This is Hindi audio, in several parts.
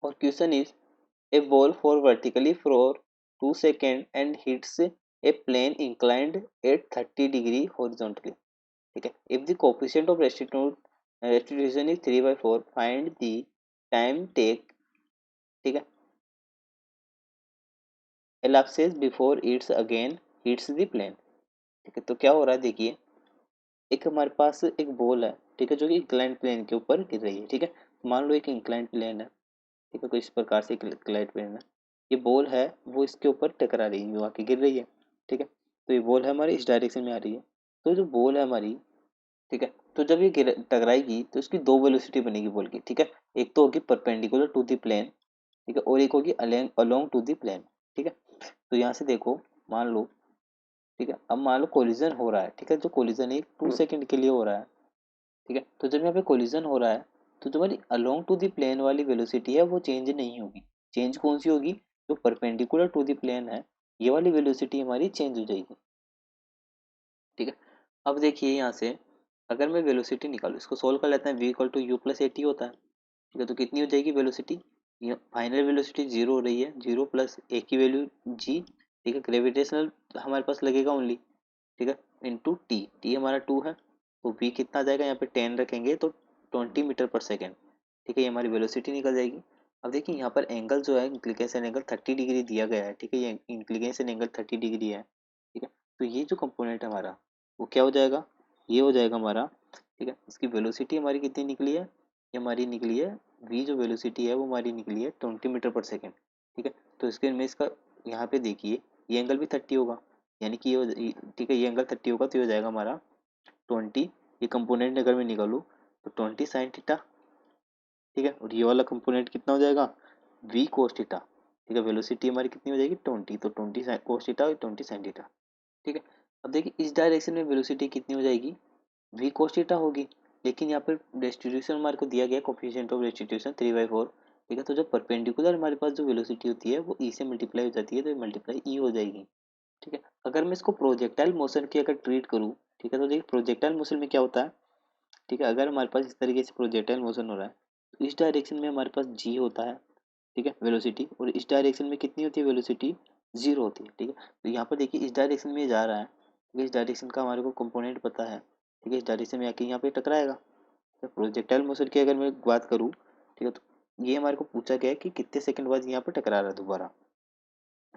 और question is a ball for vertically for 2 second and hits a plane inclined at 30 degree horizontally. ठीक है, if the coefficient of restitution is 3/4 find the time take. ठीक है, elapses before its again hits the plane. ठीक है, तो क्या हो रहा है देखिए, एक हमारे पास एक बॉल है, ठीक है, जो कि इंक्लाइंड प्लेन के ऊपर गिर रही है। ठीक है, मान लो एक इंक्लाइंड प्लेन है, ठीक है, तो इस प्रकार से इंक्लाइंड प्लेन है, ये बॉल है वो इसके ऊपर टकरा रही है, जो आके गिर रही है। ठीक है, तो ये बॉल है हमारी इस डायरेक्शन में आ रही है। तो जो बॉल है हमारी, ठीक है, तो जब ये टकराएगी तो इसकी दो वेलोसिटी बनेगी बॉल की। ठीक है, एक तो होगी परपेंडिकुलर टू द प्लेन, ठीक है, और एक होगी अलोंग टू द प्लेन। ठीक है, तो यहाँ से देखो, मान लो, ठीक है, अब मान लो कोलिजन हो रहा है। ठीक है, जो कोलिजन एक 2 सेकंड के लिए हो रहा है। ठीक है, तो जब यहाँ पे कोलिजन हो रहा है तो जो हमारी अलोंग टू द प्लेन वाली वेलोसिटी है वो चेंज नहीं होगी। चेंज कौन सी होगी? जो परपेंडिकुलर टू द प्लेन है, ये वाली वेलोसिटी हमारी चेंज हो जाएगी। ठीक है, अब देखिए यहाँ से अगर मैं वेलोसिटी निकालूँ, इसको सोल्व कर लेते हैं। v equal to u plus a t होता है। ठीक है, तो कितनी हो जाएगी वेलोसिटी? फाइनल वेलोसिटी जीरो हो रही है, जीरो प्लस ए की वैल्यू जी। ठीक है, ग्रेविटेशनल हमारे पास लगेगा ओनली। ठीक है, इंटू टी, टी हमारा 2 है, तो वी कितना आ जाएगा, यहाँ पे 10 रखेंगे तो 20 मीटर पर सेकेंड। ठीक है, ये हमारी वेलोसिटी निकल जाएगी। अब देखिए यहाँ पर एंगल जो है, इंक्लिकेशन एंगल 30 डिग्री दिया गया है। ठीक है, ये इंक्लिकेशन एंगल 30 डिग्री है। ठीक है, तो ये जो कंपोनेंट है हमारा, वो क्या हो जाएगा, ये हो जाएगा हमारा। ठीक है, इसकी वेलोसिटी हमारी कितनी निकली है, ये हमारी निकली है, वी जो वेलोसिटी है वो हमारी निकली है 20 मीटर पर सेकेंड। ठीक है, तो इसके में इसका यहाँ पे देखिए, ये एंगल भी 30 होगा, यानी कि ठीक है, ये एंगल 30 होगा, तो ये हो जाएगा हमारा 20। ये कंपोनेंट अगर मैं निकालूँ तो 20 sin थीटा। ठीक है, और ये वाला कंपोनेंट कितना हो जाएगा, v cos थीटा। ठीक है, वेलोसिटी हमारी कितनी हो जाएगी 20, तो 20 cos थीटा और 20 sin थीटा। ठीक है, अब देखिए इस डायरेक्शन में वेलोसिटी कितनी हो जाएगी, v cos थीटा होगी। लेकिन यहाँ पर डिस्ट्रीब्यूशन हमारे को दिया गया, कोफिशिएंट ऑफ डिस्ट्रीब्यूशन 3/4। ठीक है, तो जब परपेंडिकुलर हमारे पास जो वेलोसिटी होती है वो e से मल्टीप्लाई हो जाती है, तो मल्टीप्लाई e हो जाएगी। ठीक है, अगर मैं इसको प्रोजेक्टाइल मोशन की अगर ट्रीट करूँ, ठीक है, तो देखिए प्रोजेक्टाइल मोशन में क्या होता है। ठीक है, अगर हमारे पास इस तरीके से प्रोजेक्टाइल मोशन हो रहा है, तो इस डायरेक्शन में हमारे पास जी होता है, ठीक है, वेलोसिटी, और इस डायरेक्शन में कितनी होती है वेलोसिटी, जीरो होती है। ठीक है, तो यहाँ पर देखिए इस डायरेक्शन में जा रहा है, ठीक है, इस डायरेक्शन का हमारे को कंपोनेंट पता है। ठीक है, इस डायरेक्शन में आके यहाँ पे टकराएगा। तो प्रोजेक्टाइल मोशन की अगर मैं बात करूँ, ठीक है, तो ये हमारे को पूछा गया है कि कितने सेकंड बाद यहाँ पर टकरा रहा है दोबारा।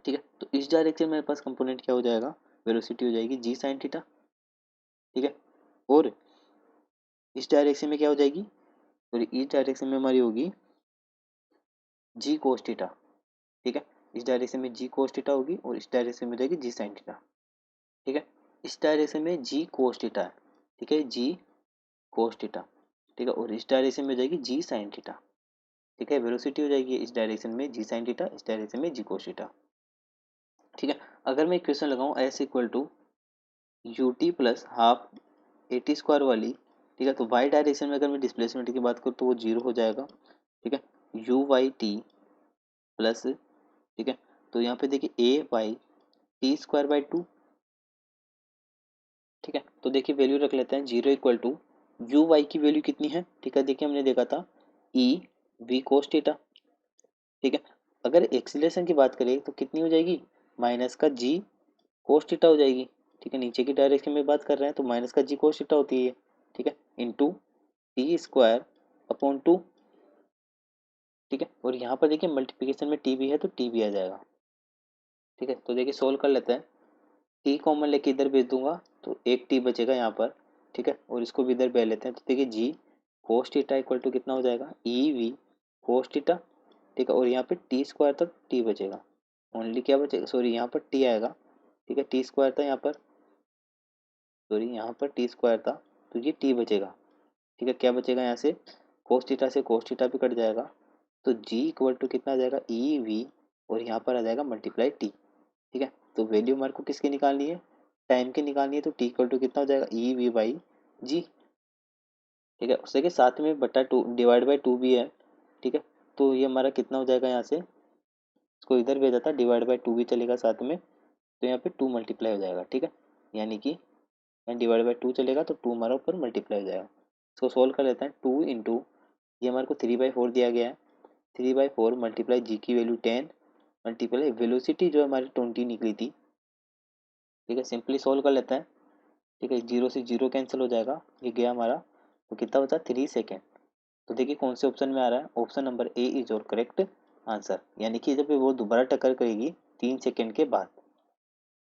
ठीक है, तो इस डायरेक्शन में मेरे पास कंपोनेंट क्या हो जाएगा, वेलोसिटी हो जाएगी जी साइन थीटा। ठीक है, और इस डायरेक्शन में क्या हो जाएगी, और इस डायरेक्शन में हमारी होगी जी कोस थीटा। ठीक है, इस डायरेक्शन में जी कोस थीटा होगी और इस डायरेक्शन में हो जाएगी जी साइन थीटा। ठीक है, इस डायरेक्शन में जी कोस थीटा है। ठीक है, जी कोस थीटा। ठीक है, और इस डायरेक्शन में हो जाएगी जी साइन थीटा। ठीक है, वेलोसिटी हो जाएगी इस डायरेक्शन में जी साइन थीटा, इस डायरेक्शन में जी कोस थीटा। ठीक है, अगर मैं इक्वेशन लगाऊं s equal to u t plus half a t square वाली, ठीक है, तो वाई डायरेक्शन में अगर मैं डिस्प्लेसमेंट की बात करूँ तो वो जीरो हो जाएगा। ठीक है, यू वाई टी प्लस, ठीक है, तो यहाँ पे देखिए a y t square by 2। ठीक है, तो देखिए वैल्यू रख लेते हैं, zero equal to u y की वैल्यू कितनी है। ठीक है, देखिए हमने देखा था ई वी कोस थीटा। ठीक है, अगर एक्सीलरेशन की बात करें तो कितनी हो जाएगी, माइनस का जी कोस थीटा हो जाएगी। ठीक है, नीचे की डायरेक्शन में बात कर रहे हैं तो माइनस का जी कोस थीटा होती है। ठीक है, इंटू टी स्क्वायर अपॉन 2। ठीक है, और यहाँ पर देखिए मल्टीप्लिकेशन में टी भी है तो टी भी आ जाएगा। ठीक है, तो देखिए सोल्व कर लेते हैं। टी कॉमन लेके इधर भेज दूंगा तो एक टी बचेगा यहाँ पर। ठीक है, और इसको भी इधर भेज लेते हैं, तो देखिए जी कोस थीटा इक्वल टू कितना हो जाएगा, ई वी कोस थीटा। ठीक है, और यहाँ पे टी स्क्वायर तक टी बचेगा, ओनली क्या बचेगा, सॉरी यहाँ पर टी आएगा। ठीक है, टी स्क्वायर था यहाँ पर, सॉरी यहाँ पर टी स्क्वायर था, तो ये टी बचेगा। ठीक है, क्या बचेगा यहाँ से, कोस थीटा से कोस थीटा भी कट जाएगा, तो जी इक्वल टू कितना आ जाएगा, ई वी, और यहाँ पर आ जाएगा मल्टीप्लाई टी। ठीक है, तो वैल्यू हमारे को किसकी निकालनी है, टाइम की निकालनी है, तो टी इक्वल टू कितना हो जाएगा, ई वी बाई जी। ठीक है, उससे के साथ में बटा टू डिवाइड बाई टू भी है। ठीक है, तो ये हमारा कितना हो जाएगा, यहाँ से इसको इधर भेजा था, डिवाइड बाई टू भी चलेगा साथ में, तो यहाँ पे टू मल्टीप्लाई हो जाएगा। ठीक है, यानी कि यहाँ डिवाइड बाई टू चलेगा तो टू हमारा ऊपर मल्टीप्लाई हो जाएगा। इसको सोल्व कर लेते हैं, टू इंटू ये हमारे को 3/4 दिया गया है, 3/4 मल्टीप्लाई जी की वैल्यू 10 मल्टीप्लाई वेलोसिटी जो हमारी 20 निकली थी। ठीक है, सिंपली सोल्व कर लेते हैं। ठीक है, 0 से 0 कैंसिल हो जाएगा, ये गया हमारा, तो कितना बचा 3 सेकेंड। तो देखिए कौन से ऑप्शन में आ रहा है, option number A is your correct answer, यानी कि जब वो दोबारा टक्कर करेगी 3 सेकेंड के बाद।